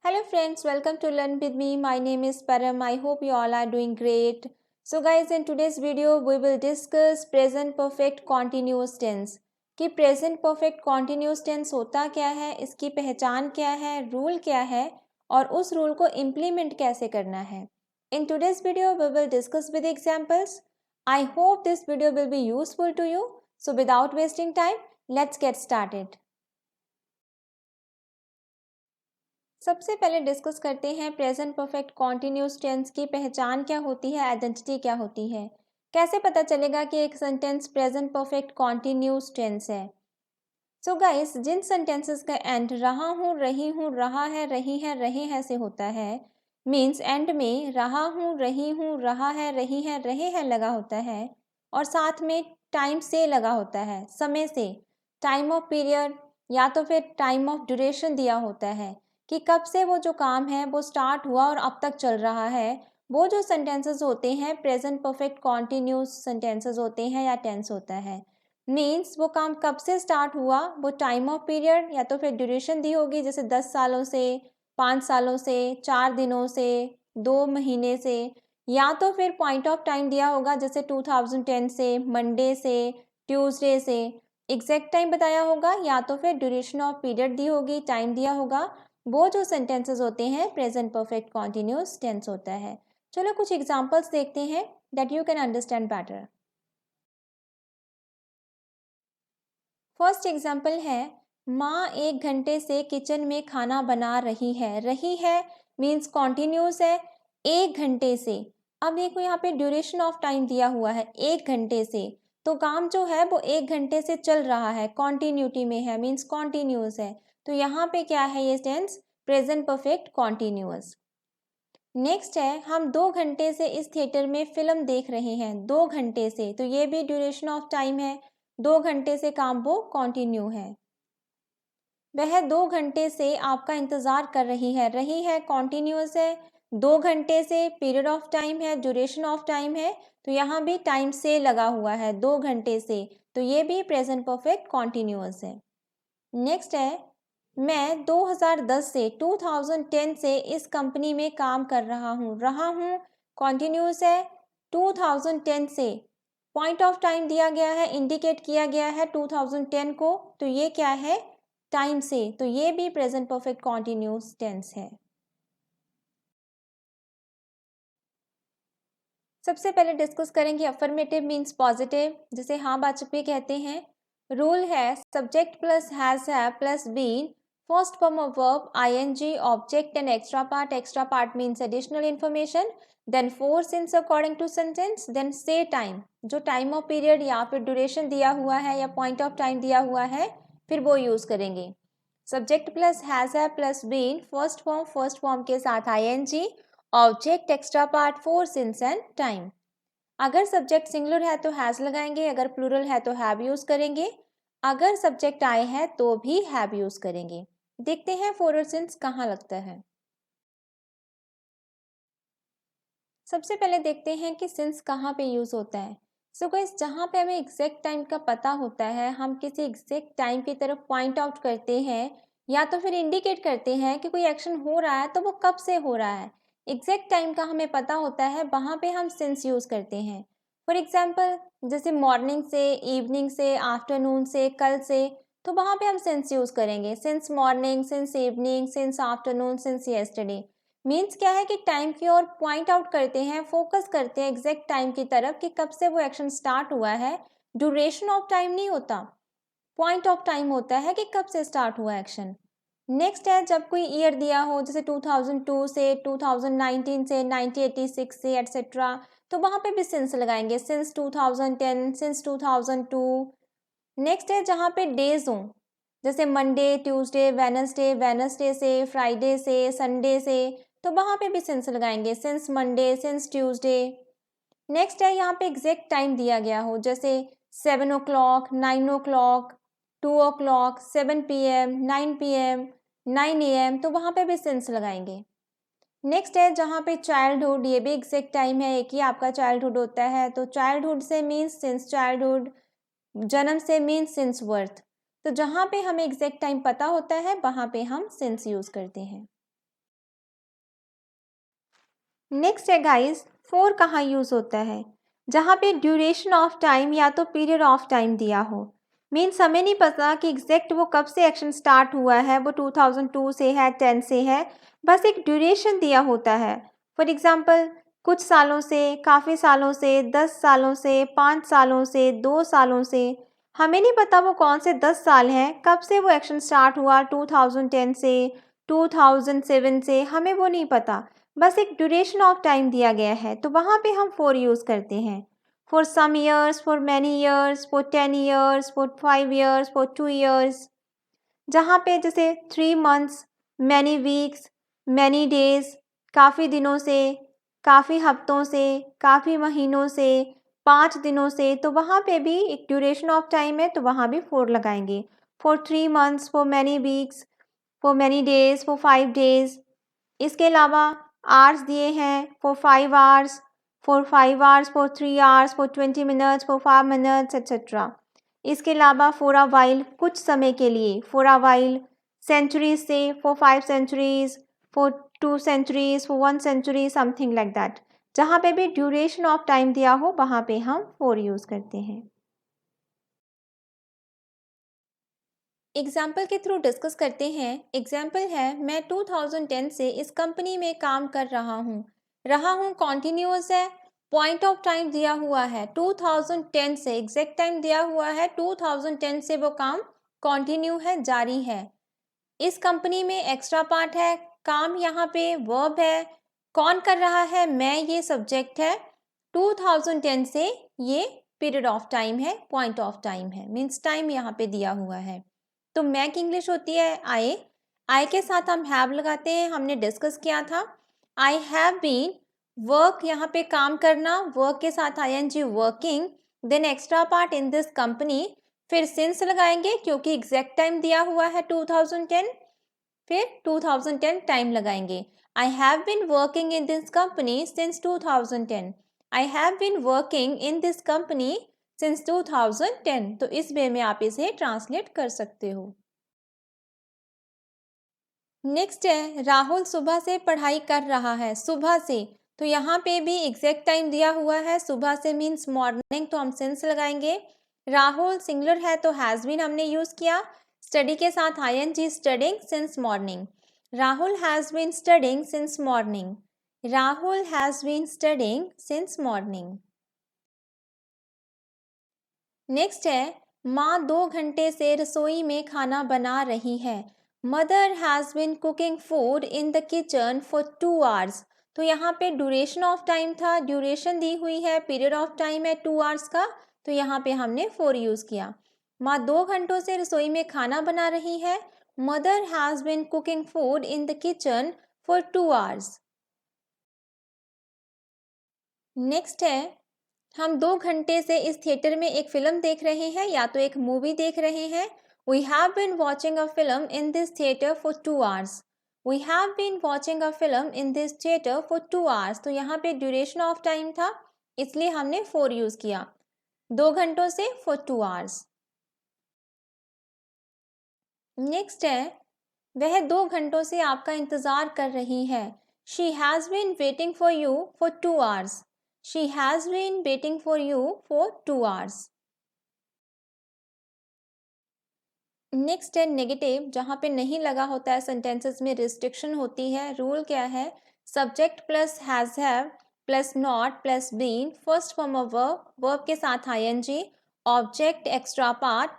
Hello friends, welcome to Learn with me. My name is Param. I hope you all are doing great. So guys, in today's video we will discuss present perfect continuous tense. कि present perfect continuous tense होता क्या है, इसकी पहचान क्या है, rule क्या है और उस रूल को implement कैसे करना है. In today's video we will discuss with examples. I hope this video will be useful to you. So without wasting time, let's get started. सबसे पहले डिस्कस करते हैं प्रेजेंट परफेक्ट कॉन्टिन्यूस टेंस की पहचान क्या होती है, आइडेंटिटी क्या होती है. कैसे पता चलेगा कि एक sentence present perfect continuous tense है. सो गाइस, जिन सेंटेंसेस का एंड रहा हूँ, रही हूँ, रहा है, रही है, रहे हैं से होता है, मीन्स एंड में रहा हूँ, रही हूँ, रहा है, रही है, रहे हैं लगा होता है और साथ में टाइम से लगा होता है, समय से, टाइम ऑफ पीरियड या तो फिर टाइम ऑफ ड्यूरेशन दिया होता है कि कब से वो जो काम है वो स्टार्ट हुआ और अब तक चल रहा है. वो जो सेंटेंसेस होते हैं प्रेजेंट परफेक्ट कॉन्टिन्यूस सेंटेंसेस होते हैं या टेंस होता है. मीन्स वो काम कब से स्टार्ट हुआ, वो टाइम ऑफ पीरियड या तो फिर ड्यूरेशन दी होगी, जैसे 10 सालों से, 5 सालों से, 4 दिनों से, 2 महीने से, या तो फिर पॉइंट ऑफ टाइम दिया होगा जैसे 2010 से, मंडे से, ट्यूसडे से, एग्जैक्ट टाइम बताया होगा या तो फिर ड्यूरेशन ऑफ पीरियड दी होगी, टाइम दिया होगा. वो जो सेंटेंसेस होते हैं प्रेजेंट परफेक्ट कॉन्टिन्यूस टेंस होता है. चलो कुछ एग्जांपल्स देखते हैं that you can understand better. First example है, माँ 1 घंटे से किचन में खाना बना रही है. रही है मीन्स कॉन्टिन्यूस है, 1 घंटे से. अब देखो यहाँ पे ड्यूरेशन ऑफ टाइम दिया हुआ है 1 घंटे से, तो काम जो है वो 1 घंटे से चल रहा है, कॉन्टिन्यूटी में है, मीन्स कॉन्टिन्यूस है. तो यहाँ पे क्या है, ये tense present perfect continuous. Next है, हम 2 घंटे से इस थिएटर में फिल्म देख रहे हैं. 2 घंटे से, तो ये भी ड्यूरेशन ऑफ टाइम है, 2 घंटे से काम वो कॉन्टिन्यू है. वह 2 घंटे से आपका इंतज़ार कर रही है कॉन्टिन्यूस है, 2 घंटे से पीरियड ऑफ टाइम है, ड्यूरेशन ऑफ टाइम है, तो यहाँ भी टाइम से लगा हुआ है 2 घंटे से, तो ये भी प्रेजेंट परफेक्ट कॉन्टिन्यूस है. नेक्स्ट है, मैं 2010 से 2010 से इस कंपनी में काम कर रहा हूँ कॉन्टिन्यूस है, 2010 से पॉइंट ऑफ टाइम दिया गया है, इंडिकेट किया गया है 2010 को, तो ये क्या है, टाइम से, तो ये भी प्रेजेंट परफेक्ट कॉन्टिन्यूस टेंस है. सबसे पहले डिस्कस करेंगे अफर्मेटिव मीन्स पॉजिटिव, जिसे हाँ वाचक भी कहते हैं. रूल है subject plus has have plus been, first form of verb ing, object and extra part means additional information, then 4 since according to sentence, then से टाइम, जो टाइम ऑफ पीरियड या फिर ड्यूरेशन दिया हुआ है या पॉइंट ऑफ टाइम दिया हुआ है फिर वो यूज करेंगे. Subject plus has have plus been, first form के साथ ing, object extra part 4 since and time. अगर सब्जेक्ट सिंगुलर है तो हैज लगाएंगे, अगर प्लूरल है तो हैव यूज करेंगे, अगर सब्जेक्ट आए है तो भी हैव यूज करेंगे. देखते हैं फोर और सिंस कहाँ लगता है. सबसे पहले देखते हैं कि सिंस कहाँ पे यूज होता है. सो गाइस, जहाँ पे हमें एग्जैक्ट टाइम का पता होता है, हम किसी एग्जैक्ट टाइम की तरफ पॉइंट आउट करते हैं या तो फिर इंडिकेट करते हैं कि कोई एक्शन हो रहा है तो वो कब से हो रहा है, एग्जैक्ट टाइम का हमें पता होता है, वहाँ पे हम सिंस यूज करते हैं. फॉर एग्जाम्पल, जैसे मॉर्निंग से, इवनिंग से, आफ्टरनून से, कल से, तो वहाँ पे हम सिंस यूज करेंगे. Since morning, since evening, since afternoon, since yesterday. Means क्या है कि टाइम की ओर पॉइंट आउट करते हैं, फोकस करते हैं एग्जैक्ट टाइम की तरफ कि कब से वो एक्शन स्टार्ट हुआ है. ड्यूरेशन ऑफ टाइम नहीं होता, पॉइंट ऑफ टाइम होता है कि कब से स्टार्ट हुआ एक्शन. नेक्स्ट है, जब कोई ईयर दिया हो जैसे 2002 से, 2019 से, 1986 से एटसेट्रा, तो वहाँ पे भी सिंस लगाएंगे, सिंस 2010, सिंस 2002. नेक्स्ट है, जहाँ पे डेज हों, जैसे मंडे, ट्यूसडे, वेनसडे से, फ्राइडे से, संडे से, तो वहाँ पे भी सिंस लगाएंगे, since Monday, since Tuesday. Next है, यहाँ पे एग्जैक्ट टाइम दिया गया हो जैसे 7 o'clock, 9 o'clock, 2 o'clock, 7 PM, 9 PM, 9 AM, तो वहाँ पे भी सिंस लगाएंगे. नेक्स्ट है, जहाँ पे चाइल्डहुड, ये भी एग्जैक्ट टाइम है, एक ही आपका चाइल्डहुड होता है, तो चाइल्डहुड से मीन्स सिंस चाइल्डहुड, जन्म से मीन्स सिंस बर्थ. तो जहाँ पे हमें एग्जैक्ट टाइम पता होता है वहाँ पे हम सिंस यूज करते हैं. नेक्स्ट है गाइस, फॉर कहाँ यूज़ होता है? जहाँ पे ड्यूरेशन ऑफ टाइम या तो पीरियड ऑफ टाइम दिया हो। मीन्स हमें नहीं पता कि एग्जैक्ट वो कब से एक्शन स्टार्ट हुआ है, वो 2002 से है, 10 से है, बस एक ड्यूरेशन दिया होता है। फॉर एग्ज़ाम्पल कुछ सालों से, काफ़ी सालों से, 10 सालों से, 5 सालों से, 2 सालों से। हमें नहीं पता वो कौन से 10 साल हैं, कब से वो एक्शन स्टार्ट हुआ, 2010 से, 2007 से, हमें वो नहीं पता। बस एक ड्यूरेशन ऑफ टाइम दिया गया है, तो वहाँ पे हम फॉर यूज़ करते हैं। For some years, for many years, for 10 years, for 5 years, for 2 years. जहाँ पे जैसे 3 months, many weeks, many days, काफ़ी दिनों से, काफ़ी हफ्तों से, काफ़ी महीनों से, 5 दिनों से, तो वहाँ पे भी एक ड्यूरेशन ऑफ टाइम है, तो वहाँ भी फॉर लगाएंगे। For 3 months, for many weeks, for many days, for 5 days. इसके अलावा आवर्स दिए हैं, for 5 hours, for 5 hours, for 3 hours, for 20 minutes, for 5 minutes etcetera. इसके अलावा फॉर अ वाइल, कुछ समय के लिए, फॉर अ वाइल, सेंचुरीज से, for 5 centuries, for 2 centuries, for 1 century, something like that. जहाँ पे भी ड्यूरेशन ऑफ टाइम दिया हो वहाँ पे हम फॉर यूज़ करते हैं। एग्जाम्पल के थ्रू डिस्कस करते हैं। एग्जाम्पल है, मैं 2010 से इस कंपनी में काम कर रहा हूँ कॉन्टिन्यूस है, पॉइंट ऑफ टाइम दिया हुआ है 2010 से, एग्जैक्ट टाइम दिया हुआ है 2010 से, वो काम कॉन्टिन्यू है, जारी है। इस कंपनी में एक्स्ट्रा पार्ट है, काम यहाँ पे वर्ब है, कौन कर रहा है, मैं, ये सब्जेक्ट है, 2010 से ये पीरियड ऑफ टाइम है, पॉइंट ऑफ टाइम है, मीन्स टाइम यहाँ पे दिया हुआ है। तो मैं की इंग्लिश होती है आई के साथ हम हैव लगाते हैं, हमने डिस्कस किया था। आई हैव बीन, वर्क यहाँ पे काम करना, वर्क के साथ I N G working, then extra part in this company, फिर सिंस लगाएंगे क्योंकि एग्जैक्ट टाइम दिया हुआ है 2010, फिर 2010 टाइम लगाएंगे। I have been working in this company since 2010, I have been working in this company since 2010। तो इस वे में आप इसे ट्रांसलेट कर सकते हो। नेक्स्ट है, राहुल सुबह से पढ़ाई कर रहा है, सुबह से, तो यहाँ पे भी एग्जैक्ट टाइम दिया हुआ है, सुबह से मीन्स मॉर्निंग, तो हम सिंस लगाएंगे। राहुल सिंगुलर है तो हैज़ बीन हमने यूज़ किया, स्टडी के साथ I N G, studying since morning. Rahul has been studying since morning, Rahul has been studying since morning. Next है, माँ 2 घंटे से रसोई में खाना बना रही है, mother has been cooking food in the kitchen for 2 hours. तो यहाँ पे ड्यूरेशन ऑफ टाइम था, ड्यूरेशन दी हुई है, पीरियड ऑफ टाइम है 2 आवर्स का, तो यहाँ पे हमने फॉर यूज़ किया। माँ 2 घंटों से रसोई में खाना बना रही है, mother has been cooking food in the kitchen for 2 hours. Next है, हम 2 घंटे से इस थिएटर में एक फिल्म देख रहे हैं या तो एक मूवी देख रहे हैं। We have been watching a film in this theatre for 2 hours, we have been watching a film in this theatre for 2 hours. तो यहाँ पे ड्यूरेशन ऑफ टाइम था, इसलिए हमने फॉर यूज़ किया, 2 घंटों से फॉर 2 आवर्स। नेक्स्ट है, वह 2 घंटों से आपका इंतज़ार कर रही है, she has been waiting for you for 2 hours, she has been waiting for you for 2 hours. Next है नेगेटिव, जहाँ पे नहीं लगा होता है, सेंटेंसेस में रिस्ट्रिक्शन होती है। रूल क्या है, subject plus has have plus not plus been, first form of verb, verb के साथ I N G, object extra part,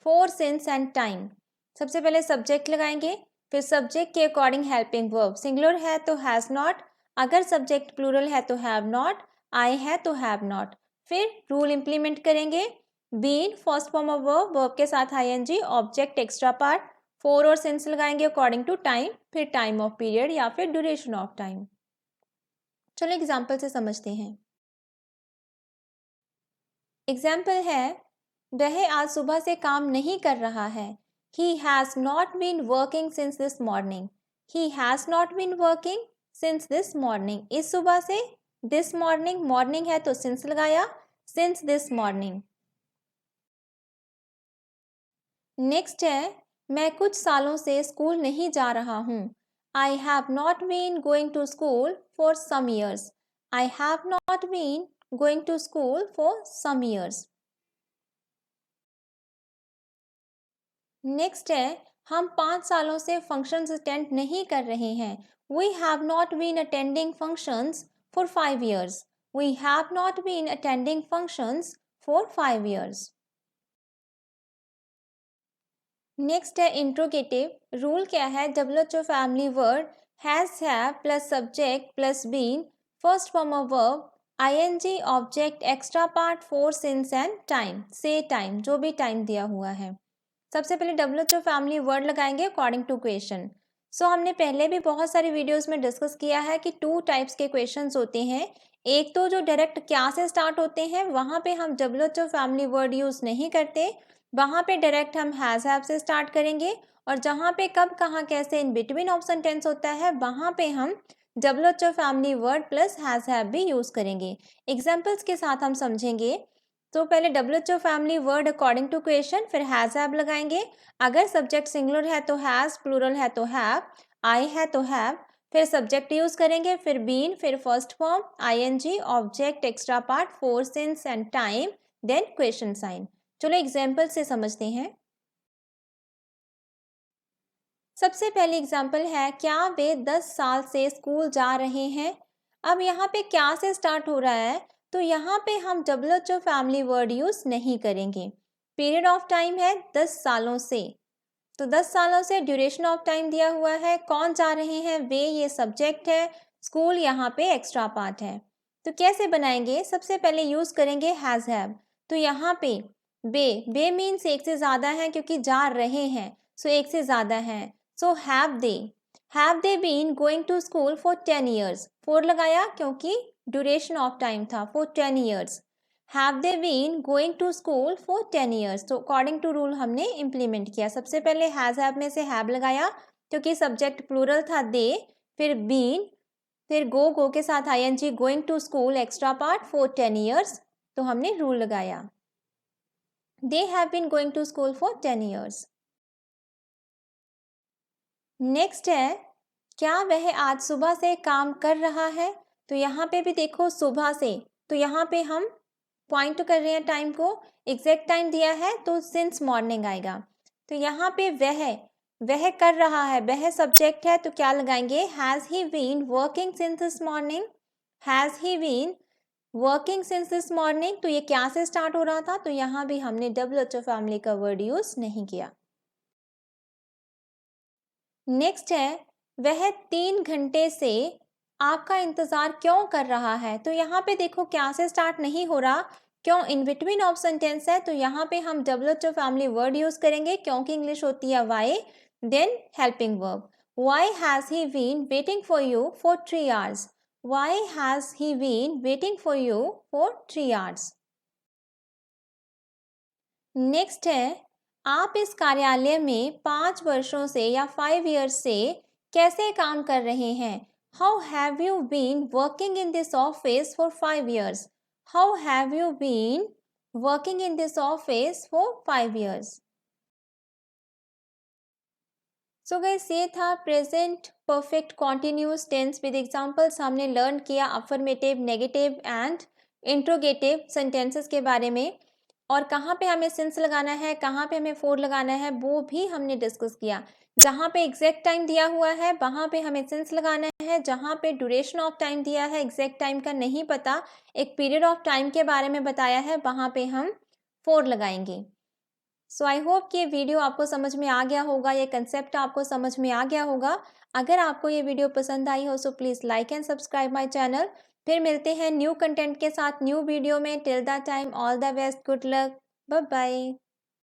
for since and time. सबसे पहले सब्जेक्ट लगाएंगे, फिर सब्जेक्ट के अकॉर्डिंग हेल्पिंग वर्ब, सिंगुलर है तो हैज़ नॉट, अगर सब्जेक्ट प्लूरल है तो हैव नॉट, आई है तो हैव नॉट। फिर रूल इंप्लीमेंट करेंगे, been first form of verb, verb के साथ I N G, object extra part, for और सिंस लगाएंगे अकॉर्डिंग टू टाइम, फिर टाइम ऑफ पीरियड या फिर ड्यूरेशन ऑफ टाइम। चलो एग्जाम्पल से समझते हैं। एग्जाम्पल है, वह आज सुबह से काम नहीं कर रहा है, he has not been working since this morning, he has not been working since this morning, इस सुबह से, दिस मॉर्निंग, मॉर्निंग है तो सिंस लगाया, सिंस दिस मॉर्निंग। नेक्स्ट है, मैं कुछ सालों से स्कूल नहीं जा रहा हूँ, I have not been going to school for some years. I have not been going to school for some years. Next है, हम 5 सालों से फंक्शंस अटेंड नहीं कर रहे हैं. We have not been attending functions for 5 years. We have not been attending functions for 5 years. Next है interrogative. Rule क्या है? WHO family word has, have plus subject plus been, first form of verb, ing object extra part for since and time. से time, जो भी time दिया हुआ है. सबसे पहले WHO फैमिली वर्ड लगाएंगे अकॉर्डिंग टू क्वेश्चन. सो हमने पहले भी बहुत सारी वीडियोस में डिस्कस किया है कि 2 टाइप्स के क्वेश्चंस होते हैं. एक तो जो डायरेक्ट क्या से स्टार्ट होते हैं, वहाँ पे हम WHO फैमिली वर्ड यूज़ नहीं करते. वहाँ पे डायरेक्ट हम हैज़, हैव से स्टार्ट करेंगे. और जहाँ पे कब, कहाँ, कैसे, इन बिटवीन ऑप्शन टेंस होता है, वहाँ पे हम WHO family word plus has, have भी यूज़ करेंगे. एग्जाम्पल्स के साथ हम समझेंगे. तो पहले WHO family word according to question, फिर हैज़, हैव लगाएंगे. अगर सब्जेक्ट सिंगुलर है तो हैज़, प्लूरल है तो हैव, आई है तो हैव. फिर सब्जेक्ट यूज़ करेंगे, फिर बीन, फिर first form, ing object extra part for since and time, then question sign. चलो एग्जाम्पल से समझते हैं. सबसे पहले एग्जाम्पल है, क्या वे 10 साल से स्कूल जा रहे हैं. अब यहाँ पे क्या से स्टार्ट हो रहा है, तो यहाँ पे हम WHO फैमिली वर्ड यूज़ नहीं करेंगे. पीरियड ऑफ टाइम है 10 सालों से, तो 10 सालों से ड्यूरेशन ऑफ टाइम दिया हुआ है. कौन जा रहे हैं, वे, ये सब्जेक्ट है. स्कूल यहाँ पे एक्स्ट्रा पार्ट है. तो कैसे बनाएंगे? सबसे पहले यूज़ करेंगे हैज़, हैव. तो यहाँ पे बे मीन्स एक से ज़्यादा है, क्योंकि जा रहे हैं, सो एक से ज़्यादा है. So have they been going to school for 10 years. 4 लगाया क्योंकि ड्यूरेशन ऑफ टाइम था, for 10 years. Have they been going to school for 10 years. तो अकॉर्डिंग टू रूल हमने इम्प्लीमेंट किया. सबसे पहले हैज़, हैव में से हैव लगाया क्योंकि सब्जेक्ट प्लूरल था दे, फिर बीन, फिर गो के साथ ing going to school extra part for 10 years. तो हमने रूल लगाया, they have been going to school for 10 years. Next है, क्या वह आज सुबह से काम कर रहा है. तो यहाँ पे भी देखो सुबह से, तो यहाँ पे हम पॉइंट कर रहे हैं टाइम को. एग्जैक्ट टाइम दिया है तो सिंस मॉर्निंग आएगा. तो यहाँ पे वह कर रहा है, वह सब्जेक्ट है, तो क्या लगाएंगे? Has he been working since this morning. Has he been working since this morning. तो ये क्या से स्टार्ट हो रहा था, तो यहाँ भी हमने WHO फैमिली का वर्ड यूज नहीं किया. नेक्स्ट है, वह 3 घंटे से आपका इंतज़ार क्यों कर रहा है. तो यहाँ पे देखो क्या से स्टार्ट नहीं हो रहा, क्यों इन बिटवीन ऑप्शन टेंस है. तो यहाँ पे हम WHO फैमिली वर्ड यूज़ करेंगे क्योंकि इंग्लिश होती है why, then helping verb. Why has he been waiting for you for 3 hours. Why has he been waiting for you for 3 hours. Next है, आप इस कार्यालय में 5 वर्षों से या 5 ईयर्स से कैसे काम कर रहे हैं. How have you been working in this office for 5 years. How have you been working in this office for 5 years. So guys, ये था present perfect continuous tense with examples. हमने लर्न किया affirmative, negative and interrogative sentences के बारे में, और कहाँ पे हमें सिंस लगाना है, कहाँ पे हमें फोर लगाना है, वो भी हमने डिस्कस किया. जहाँ पे एग्जैक्ट टाइम दिया हुआ है वहाँ पे हमें सिंस लगाना है. जहाँ पे ड्यूरेशन ऑफ टाइम दिया है, एग्जैक्ट टाइम का नहीं पता, एक पीरियड ऑफ टाइम के बारे में बताया है, वहाँ पे हम फोर लगाएंगे. सो आई होप कि ये वीडियो आपको समझ में आ गया होगा, ये कंसेप्ट आपको समझ में आ गया होगा. अगर आपको ये वीडियो पसंद आई हो so please like and subscribe my channel. फिर मिलते हैं न्यू कंटेंट के साथ न्यू वीडियो में. Till that time all the best, good luck, bye bye.